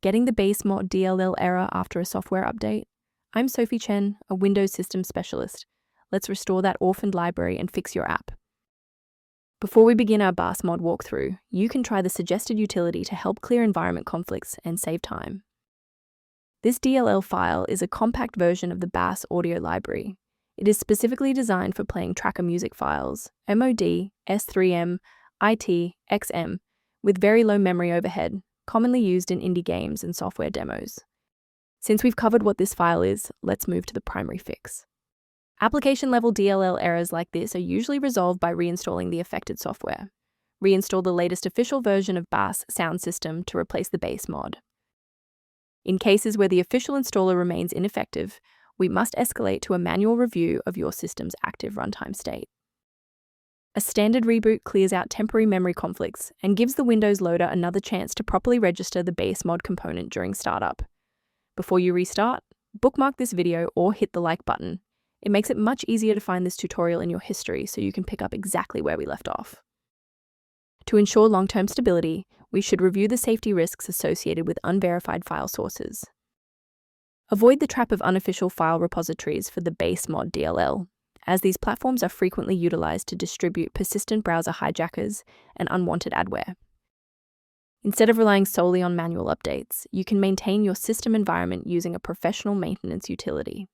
Getting the Bassmod.dll error after a software update? I'm Sophie Chen, a Windows Systems Specialist. Let's restore that orphaned library and fix your app. Before we begin our Bassmod walkthrough, you can try the suggested utility to help clear environment conflicts and save time. This DLL file is a compact version of the Bass audio library. It is specifically designed for playing tracker music files, MOD, S3M, IT, XM, with very low memory overhead, commonly used in indie games and software demos. Since we've covered what this file is, let's move to the primary fix. Application-level DLL errors like this are usually resolved by reinstalling the affected software. Reinstall the latest official version of BASS sound system to replace the Bassmod. In cases where the official installer remains ineffective, we must escalate to a manual review of your system's active runtime state. A standard reboot clears out temporary memory conflicts and gives the Windows loader another chance to properly register the Bassmod component during startup. Before you restart, bookmark this video or hit the like button. It makes it much easier to find this tutorial in your history so you can pick up exactly where we left off. To ensure long-term stability, we should review the safety risks associated with unverified file sources. Avoid the trap of unofficial file repositories for the Bassmod.dll, as these platforms are frequently utilized to distribute persistent browser hijackers and unwanted adware. Instead of relying solely on manual updates, you can maintain your system environment using a professional maintenance utility.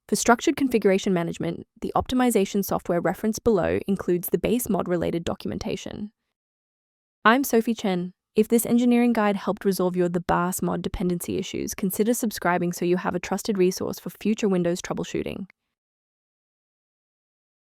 For structured configuration management, the optimization software referenced below includes the Bassmod-related documentation. I'm Sophie Chen. If this engineering guide helped resolve the Bassmod dependency issues, consider subscribing so you have a trusted resource for future Windows troubleshooting.